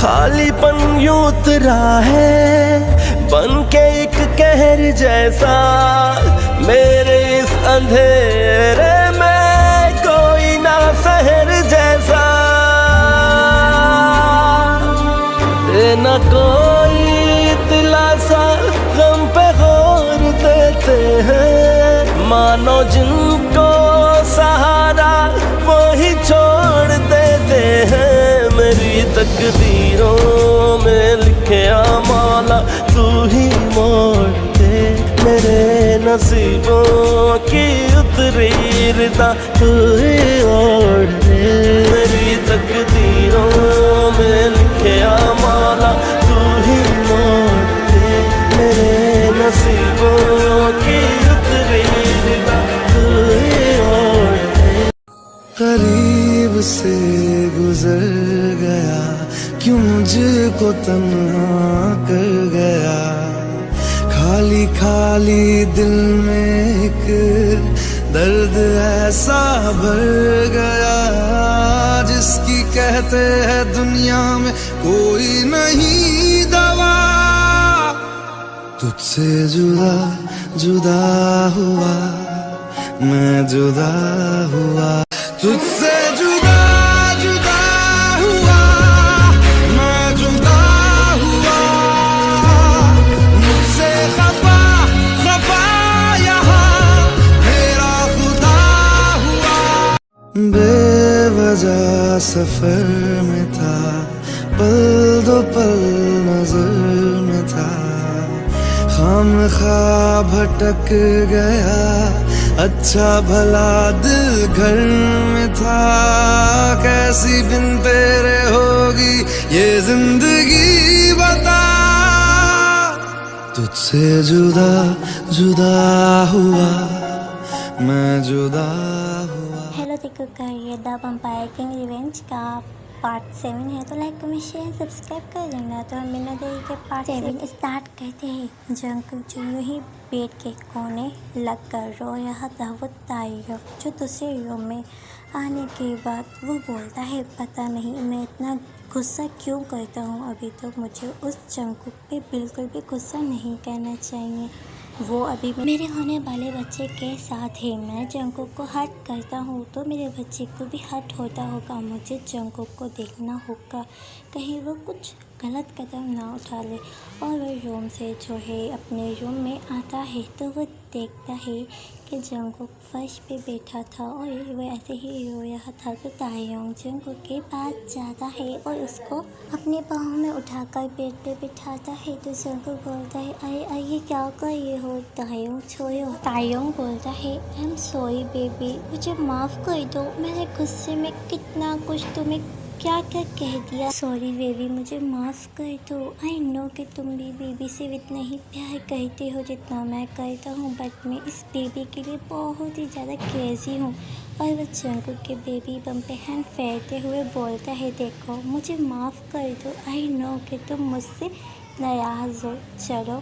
खालीपन यूं उतरा है बन के एक कहर जैसा, मेरे इस अंधेरे में कोई ना शहर जैसा। न कोई दिलासा गम पे गौर देते हैं, मानो जिनको सहारा वो ही छोड़ देते हैं। मेरी तकदीरों में लिखे मौला तू ही मोड़ दे, मेरे नसीबों की उतरी रिदा तू ही ओढ़ दे। मेरी तकदीरों में लिखे मौला तू ही मोड़ दे, मेरे नसीबों की उतरी रिदा तू ही ओढ़ दे। करीब से गुजर गया क्यों मुझको तन्हा कर गया, खाली खाली दिल में एक दर्द ऐसा भर गया, जिसकी कहते हैं दुनिया में कोई नहीं दवा। तुझसे जुदा जुदा हुआ मैं जुदा हुआ, तुझसे जुदा जुदा हुआ मैं जुदा हुआ, मुझसे खफा खफा यहाँ मेरा खुदा हुआ। बेवजह सफर में था, पल दो पल नजर में था, खामखा भटक गया, अच्छा भला दिल घर में था। कैसी बिन तेरे होगी ये जिंदगी बता, तुझसे जुदा जुदा हुआ मैं जुदा हुआ। हेलो, देखो का ये द वैम्पायर किंग रिवेंज का पार्ट 7 है, तो लाइक कमेंट शेयर सब्सक्राइब कर देना। तो हम बिना देरी के पार्ट 7 स्टार्ट करते हैं। जंगकुक जो यूँ ही बेड के कोने लग कर रो रहा था, वो ताइयों जो दूसरे रूम में आने के बाद वो बोलता है, पता नहीं मैं इतना गुस्सा क्यों करता हूँ। अभी तो मुझे उस जंगकुक पे बिल्कुल भी गुस्सा नहीं करना चाहिए, वो अभी मेरे होने वाले बच्चे के साथ है। मैं जंगकुक को हर्ट करता हूँ तो मेरे बच्चे को भी हर्ट होता होगा। मुझे जंगकुक को देखना होगा कहीं वो कुछ गलत कदम ना उठा ले। और वो रूम से जो है अपने रूम में आता है तो वो देखता है कि जंगकुक फर्श पे बैठा था और वो ऐसे ही रो रहा था। तो तायोंग जंगकुक के पास जाता है और उसको अपने बाहों में उठाकर बेड पे बिठाता है। तो जंगकुक बोलता है, अरे ये क्या कर रहे हो तायोंग, छोड़ो। तायोंग बोलता है, आई एम सॉरी बेबी, मुझे माफ़ कर दो, मैंने गुस्से में कितना कुछ तुम्हें क्या क्या कह दिया। सॉरी बेबी, मुझे माफ़ कर दो। आई नो कि तुम भी बेबी से इतना ही प्यार करते हो जितना मैं करता हूँ, बट मैं इस बेबी के लिए बहुत ही ज़्यादा क्रेजी हूँ। और वह जंगकुक के बेबी बम पे हैंड फेरते हुए बोलता है, देखो मुझे माफ़ कर दो, आई नो कि तुम मुझसे नाराज़ हो, चलो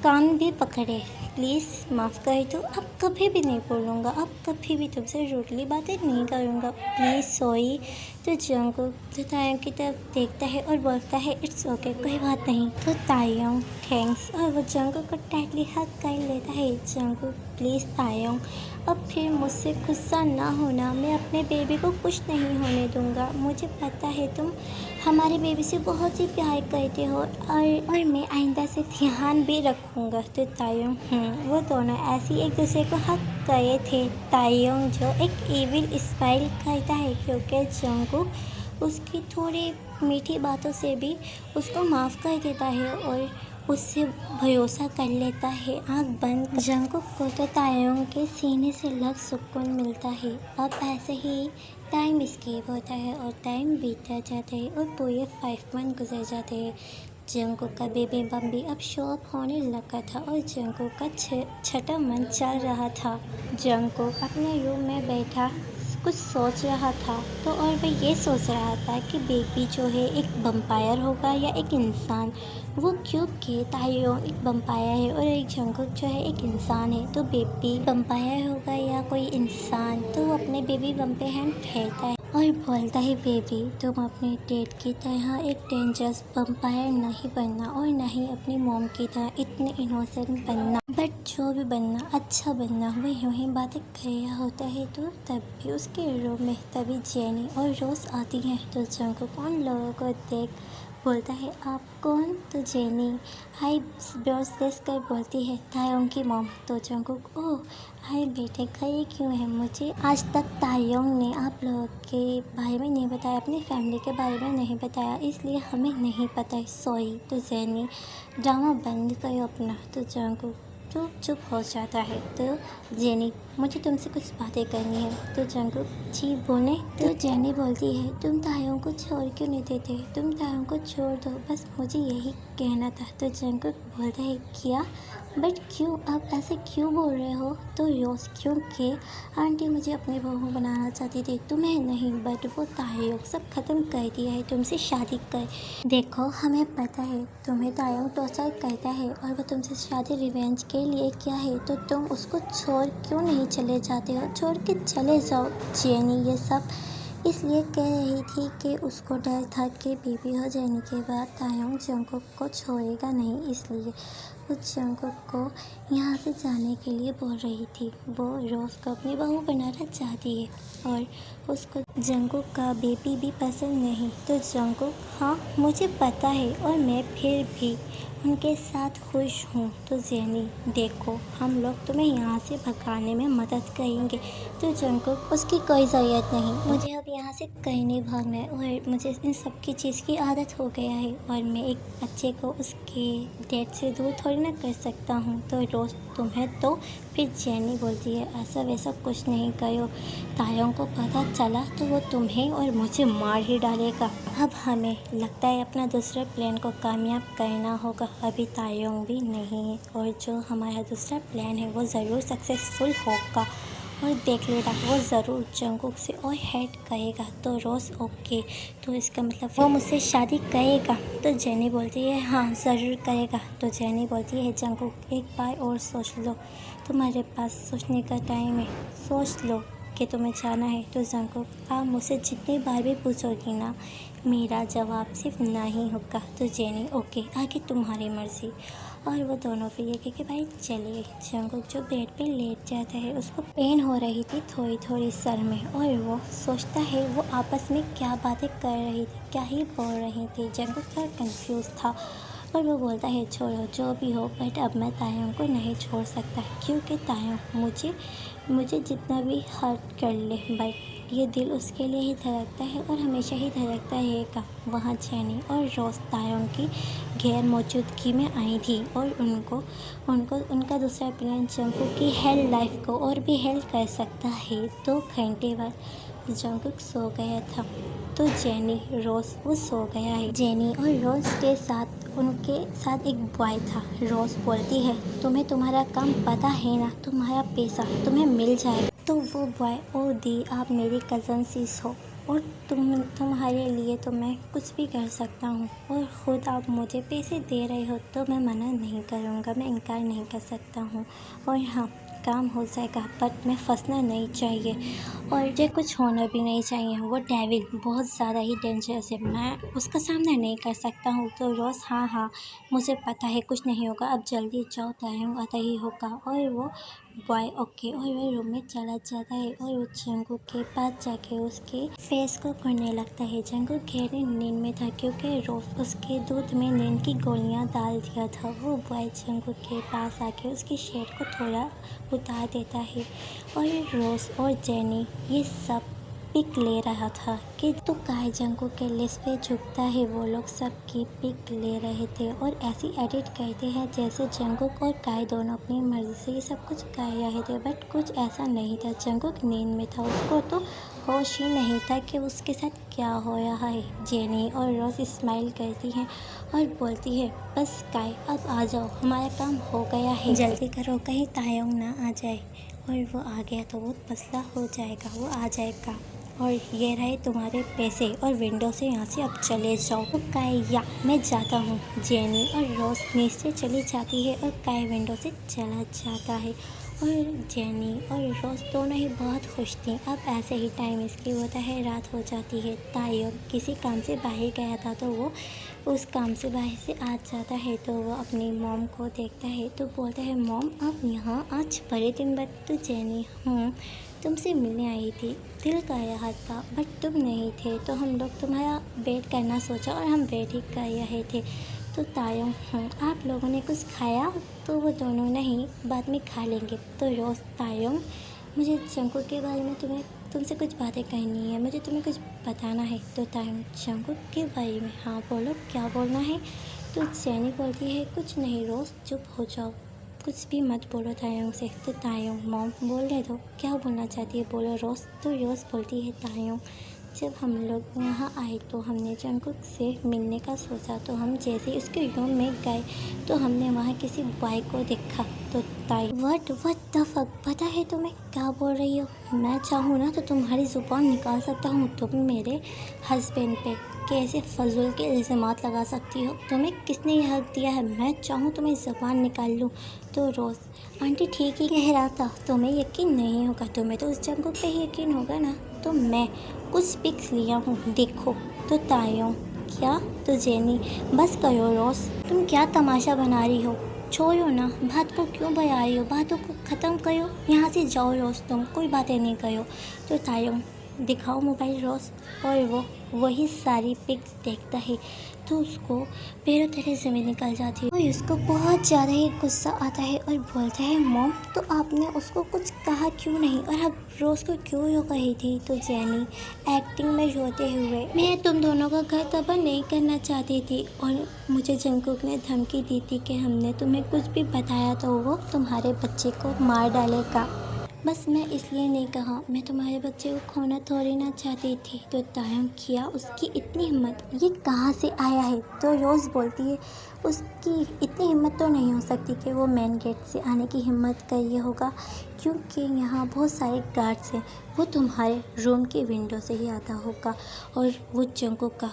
कान भी पकड़े, प्लीज़ माफ़ कर दो, अब कभी भी नहीं बोलूँगा, अब कभी भी तुमसे रूडली बातें नहीं करूँगा, प्लीज़ सॉरी। तो जंगकुक तो तायोंग की तरफ देखता है और बोलता है, इट्स ओके, कोई बात नहीं। तो तायोंग थैंक्स, और वो जंगकुक को टाइटली हग कर लेता है। जंगकुक प्लीज़ तायोंग, अब फिर मुझसे गुस्सा ना होना, मैं अपने बेबी को कुछ नहीं होने दूँगा। मुझे पता है तुम हमारे बेबी से बहुत ही प्यार करते हो और मैं आइंदा से ध्यान भी रखूँगा। तो तायोंग वो दोनों ऐसे ही एक दूसरे को हक करे थे। तायोंग जो एक इविल स्माइल करता है क्योंकि जंगकुक उसकी थोड़ी मीठी बातों से भी उसको माफ़ कर देता है और उससे भरोसा कर लेता है आँख बंद। जंगकुक को तो तायोंग के सीने से लग सुकून मिलता है। अब ऐसे ही टाइम स्किप होता है और टाइम बीतता जाता है और पूरे 5 मंथ गुजर जाते हैं। जंगकुक का बेबी बम भी अब शो अप होने लगा था और जंगकुक का छठा मंथ चल रहा था। जंगकुक अपने रूम में बैठा कुछ सोच रहा था तो और वह ये सोच रहा था कि बेबी जो है एक वम्पायर होगा या एक इंसान। वो क्योंकि तायोंग एक वम्पायर है और एक जंगकुक जो है एक इंसान है, तो बेबी वम्पायर होगा या कोई इंसान। तो वो अपने बेबी बम पे हैंड फेरता है और बोलता है बेबी तुम अपने डैड की तरह एक डेंजरस वम्पायर नहीं बनना और ना ही अपनी मॉम की तरह इतने इनोसेंट बनना, बट जो भी बनना अच्छा बनना। वो यूं ही बातें कर रहा होता है तो तभी उसके रूम में तभी जेनी और रोज आती हैं। तो जंगकुक उन लोगों को देख बोलता है आप कौन? तो जेनी हाय ब्रश कर बोलती है तायोंग की मॉम। तो जंगकुक ओह हाय बेटे गए क्यों है? मुझे आज तक तायोंग ने आप लोगों के बारे में नहीं बताया, अपनी फैमिली के बारे में नहीं बताया, इसलिए हमें नहीं पता है, सॉरी। तो जेनी ड्रामा बंद करो अपना। तो जंगकुक तो चुप हो जाता है। तो जेनी मुझे तुमसे कुछ बातें करनी है। तो जंगकुक जी बोले। तो जेनी बोलती है तुम तायों को छोड़ क्यों नहीं देते? तुम तायों को छोड़ दो, बस मुझे यही कहना था। तो जंगकुक बोलता है क्या? बट क्यों? आप ऐसे क्यों बोल रहे हो? तो रोज क्योंकि आंटी मुझे अपनी बहू बनाना चाहती थी, तुम्हें नहीं, बट वो तायों सब खत्म कर दिया है, तुमसे शादी कर। देखो हमें पता है तुम्हें तायों टॉर्चर करता है और वो तुमसे शादी रिवेंज के लिए क्या है, तो तुम उसको छोड़ क्यों नहीं चले जाते हो? छोड़ के चले जाओ। जेनी ये सब इसलिए कह रही थी कि उसको डर था कि बेबी हो जाने के बाद तायोंग जंगकुक को छोड़ेगा नहीं, इसलिए वो जंगकुक को यहाँ से जाने के लिए बोल रही थी। वो रोज को अपनी बहू बनाना चाहती है और उसको जंगकुक का बेबी भी पसंद नहीं। तो जंगकुक हाँ मुझे पता है और मैं फिर भी उनके साथ खुश हूँ। तो जेनी देखो हम लोग तुम्हें यहाँ से भगाने में मदद करेंगे। तो जंगकुक उसकी कोई ज़रूरत नहीं, मुझे अब यहाँ से कहीं नहीं भागना है और मुझे इन सब की चीज़ की आदत हो गया है और मैं एक बच्चे को उसके डैड से दूर थोड़ी ना कर सकता हूँ। तो रोज़ तुम्हें तो फिर जेनी बोलती है ऐसा वैसा कुछ नहीं करो, तायों को पता चला तो वो तुम्हें और मुझे मार ही डालेगा। अब हमें लगता है अपना दूसरे प्लान को कामयाब करना होगा, अभी तायोंग भी नहीं है और जो हमारा दूसरा प्लान है वो ज़रूर सक्सेसफुल होगा और देख लेना वो ज़रूर जंगकुक से और हेट करेगा। तो रोज़ ओके, तो इसका मतलब वो मुझसे शादी करेगा? तो जेनी बोलती है हाँ ज़रूर करेगा। तो जेनी बोलती है जंगकुक एक बार और सोच लो, तुम्हारे पास सोचने का टाइम है, सोच लो कि तुम्हें जाना है। तो जंगकुक आप मुझसे जितनी बार भी पूछोगी ना मेरा जवाब सिर्फ नहीं होगा। तो जेनी ओके आगे तुम्हारी मर्ज़ी। और वो दोनों फिर ये कह के भाई चलिए। जंगकुक जो बेड पे लेट जाता है उसको पेन हो रही थी थोड़ी थोड़ी सर में और वो सोचता है वो आपस में क्या बातें कर रही थी, क्या ही बोल रही थी। जंगकुक थोड़ा कंफ्यूज था और वो बोलता है छोड़ो जो भी हो, बट अब मैं तायों को नहीं छोड़ सकता क्योंकि तायों मुझे जितना भी हर्ट कर ले बट ये दिल उसके लिए ही धड़कता है और हमेशा ही धड़कता रहेगा। वहाँ जेनी और रोज तायों की गैर मौजूदगी में आई थी और उनको उनका दूसरा प्लान जंगकुक की हेल्थ लाइफ को और भी हेल्प कर सकता है। 2 घंटे बाद जंगकुक सो गया था तो जेनी रोज वो सो गया है। जेनी और रोज के साथ उनके साथ एक बॉय था। रोज बोलती है तुम्हें तुम्हारा काम पता है ना, तुम्हारा पैसा तुम्हें मिल जाएगा। तो वो बॉय ओ दी आप मेरी कज़न सिस हो और तुम्हारे लिए तो मैं कुछ भी कर सकता हूँ और ख़ुद आप मुझे पैसे दे रहे हो तो मैं मना नहीं करूँगा, मैं इनकार नहीं कर सकता हूँ और हाँ काम हो जाएगा, बट मैं फंसना नहीं चाहिए और ये कुछ होना भी नहीं चाहिए। वो डेविल बहुत ज़्यादा ही डेंजरस है, मैं उसका सामना नहीं कर सकता हूँ। तो रोज़ हाँ मुझे पता है कुछ नहीं होगा, अब जल्दी जाओ टाइम आता ही होगा। और वो बॉय ओके और वो रूम में चला जाता है और वो जंगकुक के पास जाके उसके फेस को करने लगता है। जंगकुक गहरी नींद में था क्योंकि रोज उसके दूध में नींद की गोलियां डाल दिया था। वो बॉय जंगकुक के पास आके उसकी शर्ट को थोड़ा उतार देता है और रोज और जेनी ये सब पिक ले रहा था कि तो काय जंगकुक के लिस्ट पे झुकता है। वो लोग सब की पिक ले रहे थे और ऐसी एडिट करते हैं जैसे जंगकुक और काय दोनों अपनी मर्जी से ये सब कुछ कर रहे थे, बट कुछ ऐसा नहीं था। जंगकुक नींद में था, उसको तो होश ही नहीं था कि उसके साथ क्या हो रहा है। जेनी और रोज स्माइल करती हैं और बोलती है बस काय अब आ जाओ, हमारा काम हो गया है, जल्दी करो कहीं तायोंग ना आ जाए। और वो आ गया तो बहुत मसला हो जाएगा, वो आ जाएगा। और ये रहे तुम्हारे पैसे और विंडो से यहाँ से अब चले जाओ। तो काय या मैं जाता हूँ। जेनी और रोज नीचे चली जाती है और काय विंडो से चला जाता है और जेनी और रोज़ दोनों ही बहुत खुश थी। अब ऐसे ही टाइम इसकी होता है, रात हो जाती है। तायुब किसी काम से बाहर गया था तो वो उस काम से बाहर से आ जाता है तो वो अपनी मॉम को देखता है तो बोलता है, मॉम आप यहाँ आज बड़े दिन बाद। तो जेनी, तुमसे मिलने आई थी, दिल कर रहा था बट तुम नहीं थे तो हम लोग तुम्हारा वेट करना सोचा और हम वेट ही कर रहे थे। तो तायुब, आप लोगों ने कुछ खाया? तो वो दोनों, नहीं बाद में खा लेंगे। तो रोज़, तायुब मुझे जंकुक के बारे में तुमसे कुछ बातें कहनी है, मुझे तुम्हें कुछ बताना है। तो तायुब, जंकुक के बारे में? हाँ बोलो, क्या बोलना है? तो जेनी बोलती है, कुछ नहीं रोज़, चुप हो जाओ, कुछ भी मत बोलो तायुब से। तो तायुब, मॉम बोलने दो, क्या बोलना चाहती है बोलो रोज़। तो रोज़ बोलती है, तायुब जब हम लोग यहाँ आए तो हमने जंकुक से मिलने का सोचा, तो हम जैसे उसके रूम में गए तो हमने वहाँ किसी बॉय को देखा। तो तायुब, व्हाट द फक, पता है तुम्हें क्या बोल रही हो? मैं चाहूँ ना तो तुम्हारी ज़ुबान निकाल सकता हूँ। तुम मेरे हस्बैंड पे कैसे फजूल के इल्ज़ामात लगा सकती हो? तुम्हें किसने यह हक दिया है? मैं चाहूँ तो मैं ज़बान निकाल लूँ। तो रोज़, आंटी ठीक ही कह रहा था, तुम्हें यकीन नहीं होगा, तुम्हें तो उस जंकुक पे ही यकीन होगा ना। तो मैं कुछ पिक्स लिया हूँ, देखो। तो तायुब, क्या? तो जेनी, बस करो रोज़, तुम क्या तमाशा बना रही हो? छोड़ो ना, बात को क्यों बढ़ा रही हो? बातों को ख़त्म करो, यहाँ से जाओ रोज़, तुम कोई बातें नहीं करो। तो तायुब, दिखाओ मोबाइल रोज़। और वो वही सारी पिक्स देखता है तो उसको पैरों तले ज़मीन निकल जाती है और उसको बहुत ज़्यादा ही गुस्सा आता है और बोलता है, मॉम तो आपने उसको कुछ कहा क्यों नहीं और अब रोज़ को क्यों रो रही थी? तो जेनी एक्टिंग में रोते हुए, मैं तुम दोनों का घर तबाह नहीं करना चाहती थी और मुझे जंकुक ने धमकी दी थी कि हमने तुम्हें कुछ भी बताया तो वो तुम्हारे बच्चे को मार डालेगा। बस मैं इसलिए नहीं कहा, मैं तुम्हारे बच्चे को खोना थोड़ी ना चाहती थी। तो तायुब, किया उसकी इतनी हिम्मत, ये कहाँ से आया है? तो रोज़ बोलती है, उसकी इतनी हिम्मत तो नहीं हो सकती कि वो मेन गेट से आने की हिम्मत कर ये होगा, क्योंकि यहाँ बहुत सारे गार्ड्स हैं, वो तुम्हारे रूम के विंडो से ही आता होगा और वो जंकुक का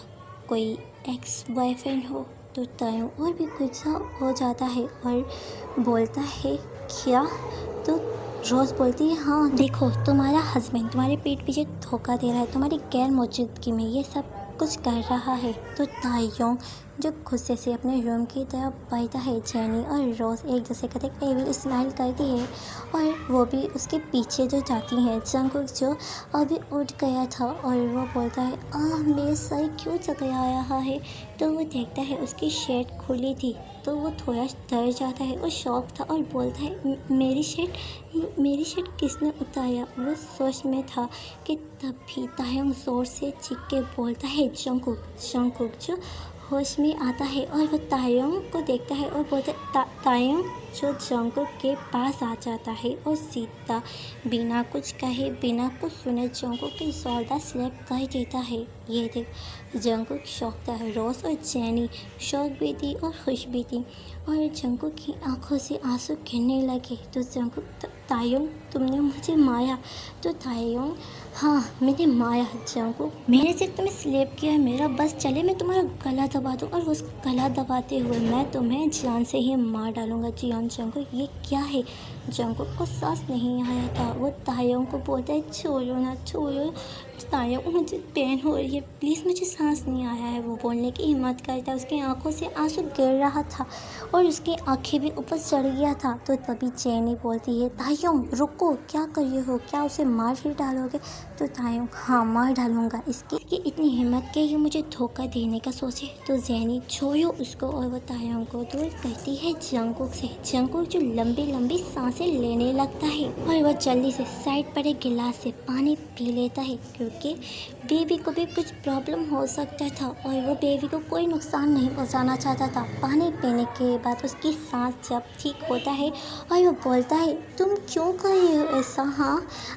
कोई एक्स बॉयफ्रेंड हो। तो तायुब और भी गुस्सा हो जाता है और बोलता है, क्या? तो रोज़ बोलती है, हाँ देखो, तुम्हारा हस्बैंड तुम्हारे पीठ पीछे धोखा दे रहा है, तुम्हारी गैर मौजूदगी में ये सब कुछ कर रहा है। तो तायुब जो गुस्से से अपने रूम की तरफ बढ़ता है, जेनी और रोज़ एक दूसरे का देख एविल स्माइल करती है और वो भी उसके पीछे जो जाती हैं। जंकुक जो अभी उठ गया था और वो बोलता है, मेरे सर क्यों चकरा रहा है? तो वो देखता है उसकी शर्ट खुली थी तो वो थोड़ा डर जाता है और शॉक था और बोलता है, मेरी शर्ट किसने उतारा? वो सोच में था कि तभी तायुब जोर से चीख के बोलता है, जंकुक जो होश में आता है और वो तायुब को देखता है और बोलता है, तायुब जो जंकुक के पास आ जाता है और सीधा बिना कुछ कहे बिना कुछ सुने जंकुक की जोरदार स्लैप कर देता है। ये देख जंकुक शौक था। रोज़ और जेनी शौक भी थी और खुश भी थी और जंकुक की आंखों से आंसू गिरने लगे। तो जंकुक, तायुब तुमने मुझे मारा? तो तायुब, हाँ मैंने मारा जंकुक, मैंने सिर्फ तुम्हें स्लेप किया है, मेरा बस चले मैं तुम्हारा गला दबा दूँ और उस गला दबाते हुए मैं तुम्हें जान से ही मार डालूंगा। जी हाँ जंकुक, ये क्या है? जंकुक को सांस नहीं आया था। वो तायुब को बोलता है, छोड़ो ना छोड़ो तायुब, मुझे पेन हो रही है, प्लीज़ मुझे सांस नहीं आया है। वो बोलने की हिम्मत करता, उसकी आंखों से आंसू गिर रहा था और उसकी आंखें भी ऊपर चढ़ गया था। तो तभी जेनी बोलती है, तायुब रुको, क्या कर रहे हो? क्या उसे मार ही डालोगे? तो तायुब, हाँ मार डालूंगा, इसकी इतनी हिम्मत के ही मुझे धोखा देने का सोचे। तो जेनी छोड़ो उसको और वो तायुब को दूर करती है जंकुक से। जंकुक जो लंबी लंबी सांसें लेने लगता है और वह जल्दी से साइड पर एक गिलास से पानी पी लेता है, क्योंकि बेबी को भी कुछ प्रॉब्लम हो सकता था और वो बेबी को कोई नुकसान नहीं पहुंचाना चाहता था। पानी पीने के बाद उसकी सांस जब ठीक होता है और वो बोलता है, तुम क्यों कर रहे हो ऐसा? हाँ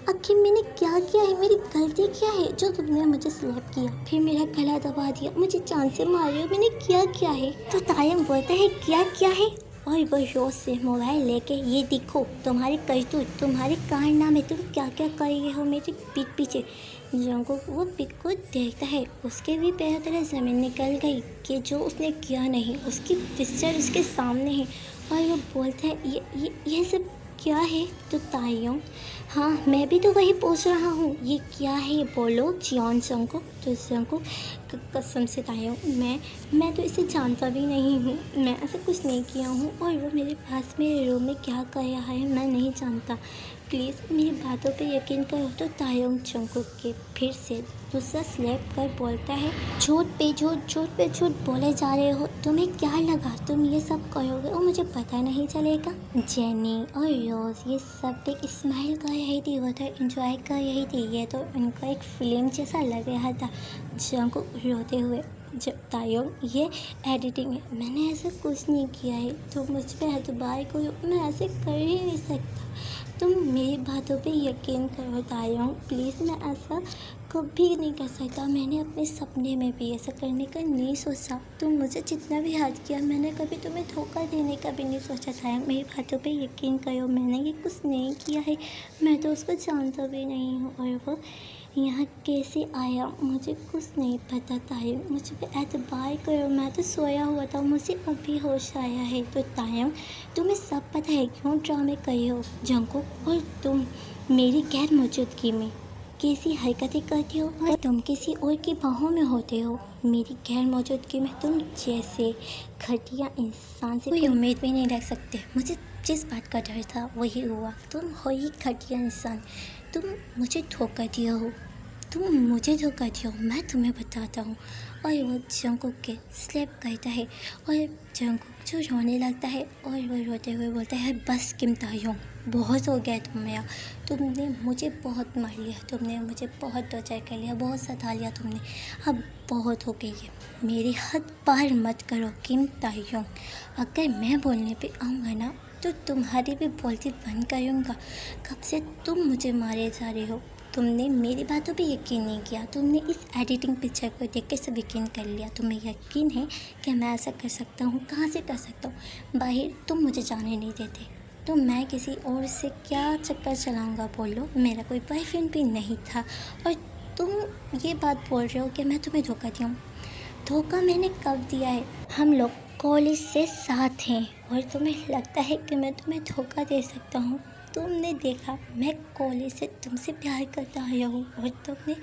आखिर मैंने क्या किया है? मेरी गलती क्या है जो तुमने मुझे स्लैप किया, फिर मेरा गला दबा दिया, मुझे जान से मार रहे हो, मैंने क्या किया है? तो तायुब बोलता है, क्या है? और वह रोज़ से मोबाइल लेके, ये देखो तुम्हारी करतूत, तुम्हारे कारनामे, तुम क्या क्या कर रहे हो मेरी पीठ पीछे। जंकुक वो पिक को देखता है, उसके भी पैरों तले ज़मीन निकल गई कि जो उसने किया नहीं, उसकी पिक्चर उसके सामने है और वो बोलता है, ये सब क्या है? तो तायुंग, हाँ मैं भी तो वही पूछ रहा हूँ, ये क्या है बोलो जियोन जंगकुक। तो जंगकुक, कसम से तायुंग, मैं तो इसे जानता भी नहीं हूँ, मैं ऐसा कुछ नहीं किया हूँ, और वो मेरे पास मेरे रूम में क्या कर रहा है मैं नहीं जानता, प्लीज़ मेरी बातों पे यकीन करो। तो तायुंग जंगकुक के फिर से दूसरा स्लैप कर बोलता है, झूठ पे झूठ बोले जा रहे हो, तुम्हें क्या लगा तुम ये सब करोगे और मुझे पता नहीं चलेगा? जेनी और रोज ये सब एक स्माइल कर रही थी, वो तो एंजॉय कर रही थी, ये तो उनका एक फिल्म जैसा लग रहा था। जंगकुक रोते हुए, जब तायुंग ये एडिटिंग है, मैंने ऐसा कुछ नहीं किया है, तुम मुझ पर एतबार करो, मैं ऐसे कर ही नहीं सकता, तुम मेरी बातों पे यकीन करो तायुंग प्लीज़, मैं ऐसा कभी नहीं कर सकता, मैंने अपने सपने में भी ऐसा करने का नहीं सोचा, तुम मुझे जितना भी याद किया मैंने कभी तुम्हें धोखा देने का भी नहीं सोचा था, मेरी बातों पे यकीन करो, मैंने ये कुछ नहीं किया है, मैं तो उसको जानता भी नहीं हूँ, और वो यहाँ कैसे आया मुझे कुछ नहीं पता तायुंग, मुझे पे एतबार करो, मैं तो सोया हुआ था, मुझे अभी होश आया है। तो तायुंग, तुम्हें सब पता है क्यों ड्रामे कर रहे हो जंगकुक, और तुम मेरी गैर मौजूदगी में कैसी हरकतें करते हो, और तुम किसी और की बाहों में होते हो मेरी गैर मौजूदगी में, तुम जैसे घटिया इंसान से कोई उम्मीद भी नहीं रख सकते, मुझे जिस बात का डर था वही हुआ, तुम हो ही घटिया इंसान, तुम मुझे धोखा दिया हो, तुम मुझे धोखा दिया हो, मैं तुम्हें बताता हूँ। और वो जंगकुक के स्लैप करता है, और जंगकुक जो रोने लगता है, और वो रोते हुए बोलता है, बस किम तायुंग, बहुत हो गया तुमने मुझे बहुत मार लिया, तुमने मुझे बहुत टॉर्चर कर लिया, बहुत सता लिया तुमने, अब बहुत हो गई है, मेरी हद पार मत करो किम तायुंग, अगर मैं बोलने पे आऊँगा ना तो तुम्हारी भी बोलती बंद करूँगा, कब से तुम मुझे मारे जा रहे हो, तुमने मेरी बातों पे यकीन नहीं किया, तुमने इस एडिटिंग पिक्चर को देख के सब यकीन कर लिया, तुम्हें यकीन है कि मैं ऐसा कर सकता हूँ, कहाँ से कर सकता हूँ, बाहर तुम मुझे जाने नहीं देते, तो मैं किसी और से क्या चक्कर चलाऊँगा बोलो, मेरा कोई बॉयफ्रेंड भी नहीं था, और तुम ये बात बोल रहे हो कि मैं तुम्हें धोखा दिया हूँ, धोखा मैंने कब दिया है, हम लोग कॉलेज से साथ हैं, और तुम्हें लगता है कि मैं तुम्हें धोखा दे सकता हूँ, तुमने देखा मैं कॉलेज से तुमसे प्यार करता आया हूँ, और तुमने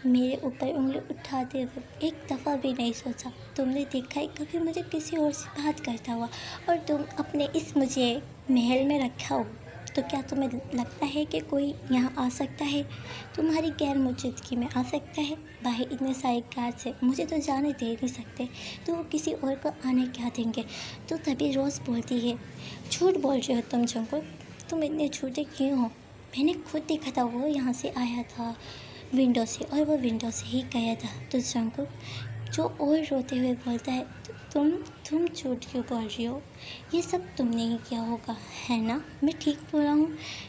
मेरे ऊपर उंगली उठाते हुए एक दफ़ा भी नहीं सोचा, तुमने देखा है कभी मुझे किसी और से बात करता हुआ, और तुम अपने इस मुझे महल में रखा हो, तो क्या तुम्हें लगता है कि कोई यहाँ आ सकता है, तुम्हारी गैर मौजूदगी में आ सकता है, बाहर इतने सारे गार्ड से मुझे तो जाने दे नहीं सकते, तो वो किसी और को आने क्या देंगे, तो तभी रोज़ बोलती है, झूठ बोल रहे हो तुम जंगकुक, तुम इतने झूठे क्यों हो, मैंने खुद देखा था वो यहाँ से आया था विंडो से, और वो विंडो से ही गया था। तो जंगकुक जो और रोते हुए बोलता है, तुम झूठ क्यों बोल रही हो, ये सब तुमने ही किया होगा है ना, मैं ठीक बोला हूँ?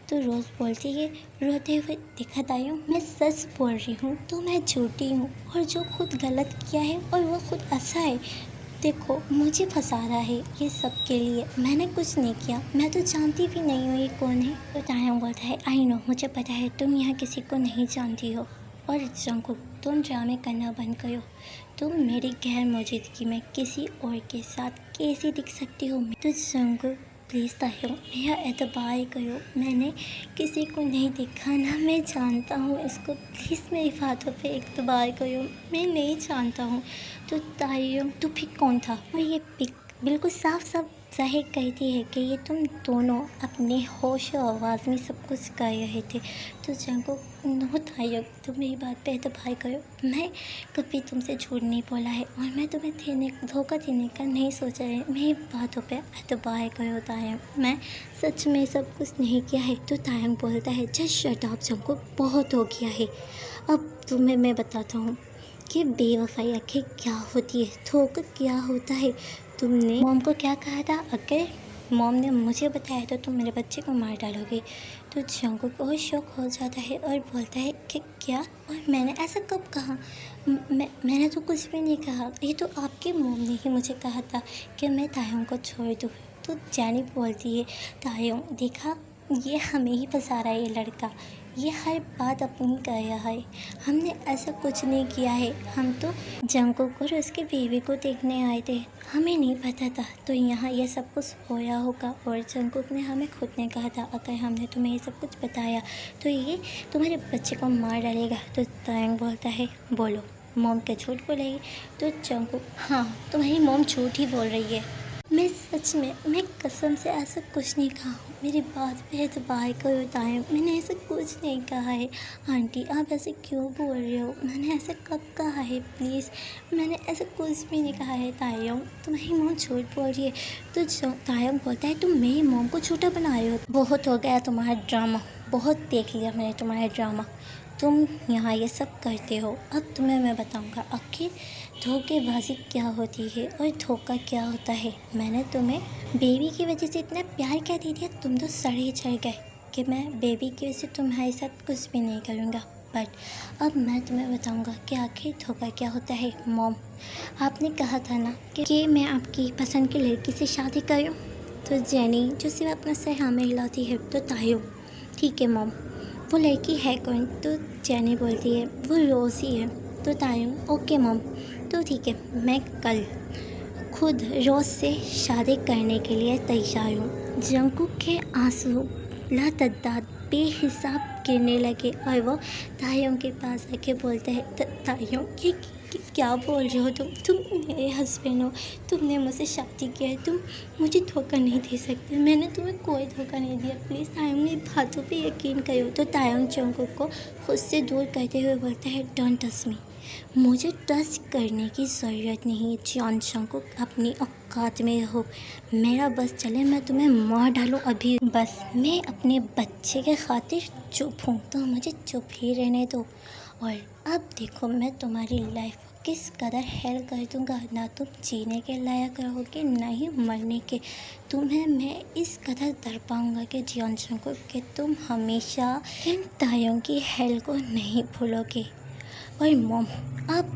तो रोज़ बोलती है रोते हुए, देखा तायुंग मैं सच बोल रही हूँ, तो मैं झूठी हूँ, और जो खुद गलत किया है और वो खुद अच्छा है, देखो मुझे फंसा रहा है ये सब के लिए, मैंने कुछ नहीं किया, मैं तो जानती भी नहीं हूँ ये कौन है। तो तायुंग बोलता है, आई नो मुझे पता है तुम यहाँ किसी को नहीं जानती हो, और जंगकुक तुम ड्रामे करना बंद करो, तुम मेरी गैर मौजूदगी में किसी और के साथ कैसे दिख सकती हो। तो जंगकुक प्लीज़ तायुंग मेरा एतबार करो, मैंने किसी को नहीं देखा ना, मैं जानता हूँ इसको, प्लीज़ मेरी बातों पे एतबार करो, मैं नहीं जानता हूँ। तो तायुंग तो फिर कौन था, और ये पिक बिल्कुल साफ साफ जाहिर कहती है कि ये तुम दोनों अपने होश और आवाज़ में सब कुछ कर रहे थे। तो जंगकुक नो तायुंग तुम मेरी बात पे एतबार करो, मैं कभी तुमसे झूठ नहीं बोला है, और मैं तुम्हें धोखा देने का नहीं सोचा है, मेरी बातों पे एतबार करो तायुंग, मैं सच में सब कुछ नहीं किया है। तो तायुंग बोलता है, जस्ट शट अप जंगकुक, बहुत हो गया है, अब तुम्हें मैं बताता हूँ कि बेवफाई आखिर क्या होती है, धोखा क्या होता है। तुमने मॉम को क्या कहा था, अगर मॉम ने मुझे बताया तो तुम मेरे बच्चे को मार डालोगे। तो जंगकुक और शौक हो जाता है और बोलता है कि क्या, और मैंने ऐसा कब कहा, मैंने तो कुछ भी नहीं कहा, ये तो आपकी मॉम ने ही मुझे कहा था कि मैं तायुंग को छोड़ दूँ। तो जेनी बोलती है, तायुंग देखा ये हमें ही फंसा रहा है ये लड़का, ये हर बात अपनी कर रहा है, हमने ऐसा कुछ नहीं किया है। हम तो जंकुक और उसके बेबी को देखने आए थे, हमें नहीं पता था तो यहाँ ये सब कुछ होया होगा। और जंकुक ने हमें खुद ने कहा था अगर हमने तुम्हें ये सब कुछ बताया तो ये तुम्हारे बच्चे को मार डालेगा। तो तायंग बोलता है बोलो मॉम क्या झूठ बोलेगी? तो जंकुक हाँ तुम्हारी मॉम झूठ ही बोल रही है। मैं सच में मैं कसम से ऐसा कुछ नहीं कहा हूँ, मेरी बात पे एतबार करो तायंग, मैंने ऐसा कुछ नहीं कहा है। आंटी आप ऐसे क्यों बोल रहे हो? मैंने ऐसा कब कहा है? प्लीज़ मैंने ऐसा कुछ भी नहीं कहा है तायंग, तुम्हारी मॉम झूठ बोल रही है। तो तायंग बोलता है तुम मेरी मॉम को झूठा बना रहे हो। बहुत हो गया तुम्हारा ड्रामा, बहुत देख लिया मैंने तुम्हारा ड्रामा, तुम यहाँ ये सब करते हो। अब तुम्हें मैं बताऊँगा आखिर धोखेबाजी क्या होती है और धोखा क्या होता है। मैंने तुम्हें बेबी की वजह से इतना प्यार क्या दे दिया, तुम तो सड़े चढ़ गए कि मैं बेबी की वजह से तुम्हारे साथ कुछ भी नहीं करूँगा। बट अब मैं तुम्हें बताऊँगा कि आखिर धोखा क्या होता है। मॉम आपने कहा था ना कि मैं आपकी पसंद की लड़की से शादी करूँ। तो जेनी जो सिर्फ अपना सर हाँ में हिलाती है। तो तायू ठीक है मॉम वो लड़की है कौन? तो जेनी बोलती है वो रोज़ ही है। तो तायू ओके मॉम तो ठीक है, मैं कल खुद रोज़ से शादी करने के लिए तैयार हूँ। जंकुक के आंसू लातदाद बेहिसाब गिरने लगे और वो तायू के पास आके बोलते हैं तायू ये क्या बोल रहे हो तुम मेरे हस्बैंड हो, तुमने मुझसे शादी किया है, तुम मुझे धोखा नहीं दे सकते। मैंने तुम्हें कोई धोखा नहीं दिया, प्लीज़ तायंग मेरी बातों पे यकीन करो। तो तायंग जंकुक को खुद से दूर करते हुए बोलता है डोंट टच मी, मुझे टच करने की ज़रूरत नहीं। जॉन जंकुक अपनी औकात में रहो, मेरा बस चले मैं तुम्हें मार डालूँ अभी। बस मैं अपने बच्चे के खातिर चुप हूँ तो मुझे चुप ही रहने दो। और अब देखो मैं तुम्हारी लाइफ किस कदर हेल कर दूँगा, ना तुम जीने के लायक रहोगे ना ही मरने के। तुम्हें मैं इस कदर दर पाऊँगा कि जियन जंकुक कि तुम हमेशा इन तायों की हेल को नहीं भूलोगे। और मॉम अब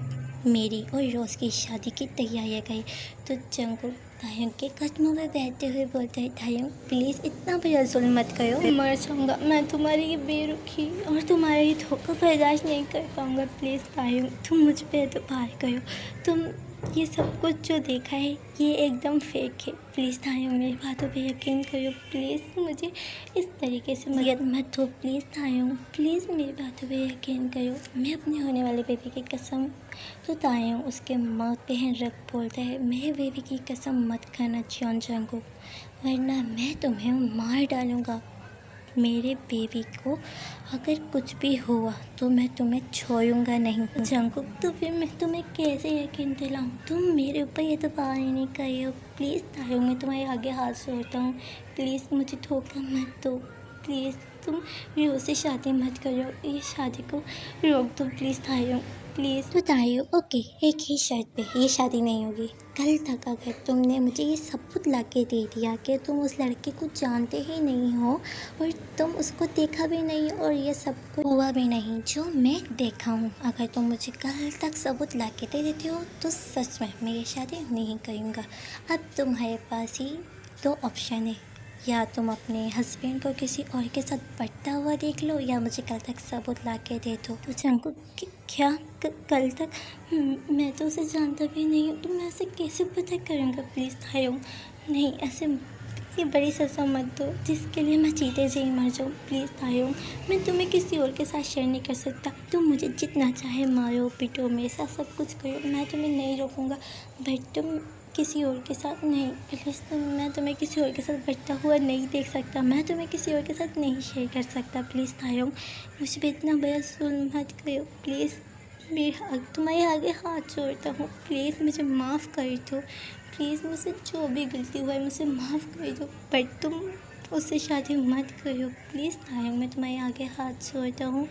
मेरी और रोज़ की शादी की तैयारियाँ करी। तो जंकुक तायंग के कदमों में बैठते हुए बोलता है तायंग प्लीज़ इतना बड़ा जुल्म मत करो, मैं मर जाऊँगा, मैं तुम्हारी ये बेरुखी और तुम्हारा ये धोखा बर्दाश्त नहीं कर पाऊँगा। प्लीज़ तायंग तुम मुझ पर एतबार करो, तुम ये सब कुछ जो देखा है ये एकदम फेक है। प्लीज़ तायंग मेरी बातों पे यकीन करो, प्लीज़ मुझे इस तरीके से मत दो। प्लीज़ तायंग प्लीज़ मेरी बातों पे यकीन करो, मैं अपने होने वाले बेबी की कसम। तो तायंग उसके मौत पे है रख बोलता है मेरे बेबी की कसम मत खाना जियन जंकुक, वरना मैं तुम्हें मार डालूँगा। मेरे बेबी को अगर कुछ भी हुआ तो मैं तुम्हें छोड़ूंगा नहीं। जंकुक तो फिर मैं तुम्हें कैसे यकीन दिलाऊं, तुम मेरे ऊपर ये तो बात ही नहीं करी हो। प्लीज़ तायंग मैं तुम्हारे आगे हाथ जोड़ता हूँ, प्लीज़ मुझे धोखा मत दो, प्लीज़ तुम रोज़ से शादी मत करो, ये शादी को रोक दो प्लीज़ तायंग प्लीज़। तो तायू ओके एक ही शर्त पे ये शादी नहीं होगी। कल तक अगर तुमने मुझे ये सबूत ला के दे दिया कि तुम उस लड़के को जानते ही नहीं हो और तुम उसको देखा भी नहीं और ये सब कुछ हुआ भी नहीं जो मैं देखा हूँ, अगर तुम मुझे कल तक सबूत ला के दे देते हो तो सच में मैं ये शादी नहीं करूँगा। अब तुम्हारे पास ही दो ऑप्शन है, या तुम अपने हस्बैंड को किसी और के साथ बढ़ता हुआ देख लो या मुझे कल तक सबूत ला के दे दो। तो जंकुक क्या कल तक मैं तो उसे जानता भी नहीं हूँ, तो मैं ऐसे कैसे पता करूँगा? प्लीज़ तायंग नहीं ऐसे इतनी बड़ी सज़ा मत दो जिसके लिए मैं जीते जी मर जाऊँ। प्लीज़ तायंग मैं तुम्हें किसी और के साथ शेयर नहीं कर सकता, तुम मुझे जितना चाहे मारो पीटो मेरे साथ सब कुछ करो, मैं तुम्हें नहीं रोकूँगा, बट तुम किसी और के साथ नहीं। प्लीज़ मैं तुम्हें किसी और के साथ बढ़ता हुआ नहीं देख सकता, मैं तुम्हें किसी और के साथ नहीं शेयर कर सकता। प्लीज़ तायंग मुझे भी इतना बड़ा जुल्म मत करो, प्लीज़ तुम्हारे आगे हाथ जोड़ता हूँ, प्लीज़ मुझे माफ़ कर दो, प्लीज़ मुझसे जो भी गलती हुआ है मुझे माफ़ कर दो, बट तुम उससे शादी मत करो। प्लीज़ तायंग मैं तुम्हारे आगे हाथ जोड़ता हूँ।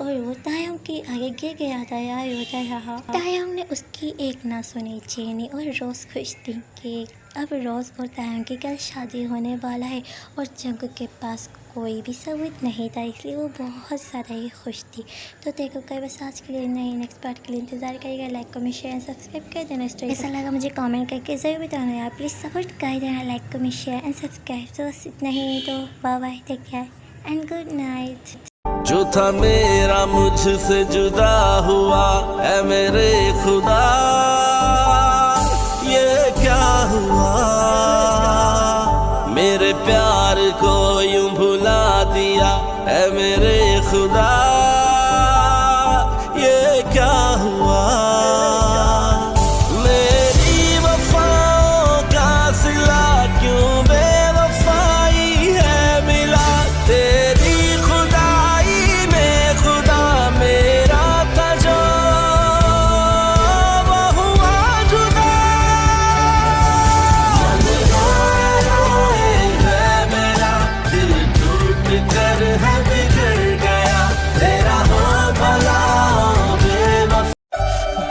और वो तायंग के आगे गिर गया था यार होता रहा। तायंग ने उसकी एक ना सुनी। जेनी और रोज़ खुश थी कि अब रोज़ और तायंग की कल शादी होने वाला है और जंकुक के पास कोई भी सबूत नहीं था, इसलिए वो बहुत ज़्यादा ही खुश थी। तो देखो कई बस आज के लिए नहीं, नेक्स्ट पार्ट के लिए इंतजार करिएगा। Like comment share and subscribe कर देना। ऐसा लगा मुझे कमेंट करके ज़रूर बताना यार, प्लीज़ सपोर्ट कर देना, like comment share and subscribe. तो बस इतना ही, तो bye bye, take care and good night. जो था मेरा मुझसे जुदा हुआ, ऐ मेरे खुदा ये क्या हुआ। मेरे प्यार को यूं भुला दिया, ऐ मेरे खुदा ये क्या हुआ। मेरी वफाओं का सिला क्यों बेवफाई है मिला। तेरी खुदाई में खुदा मेरा था जो वो हुआ जुदा। है मेरा दिल टूट कर है बिगड़ गया, तेरा हो भला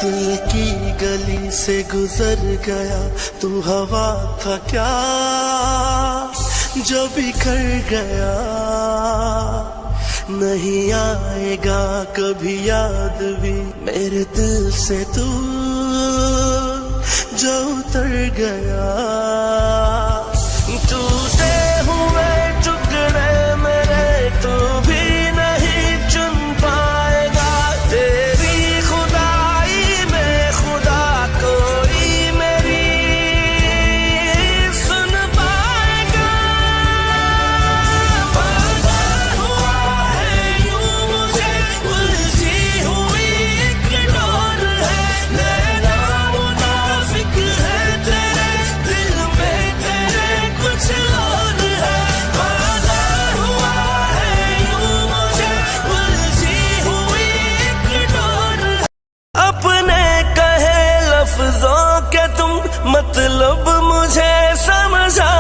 दिल की गली से गुजर गया, तू हवा था क्या जो बिखर गया। नहीं आएगा कभी याद भी मेरे दिल से तू जो उतर गया। टूटे हुए टुकड़े मेरे तू भी नहीं चुन पाएगा। तेरी खुदाई में खुदा कोई मेरी सुन पाएगा। बार-बार हुआ है यूं मुझे उलझी हुई एक डोर है। नैना मुनाफिक है तेरे दिल में, तेरे कुछ और है। बार-बार हुआ है यूं मुझे उलझी हुई एक डोर है। अपने कहे लफ्जों के तुम मतलब मुझे समझा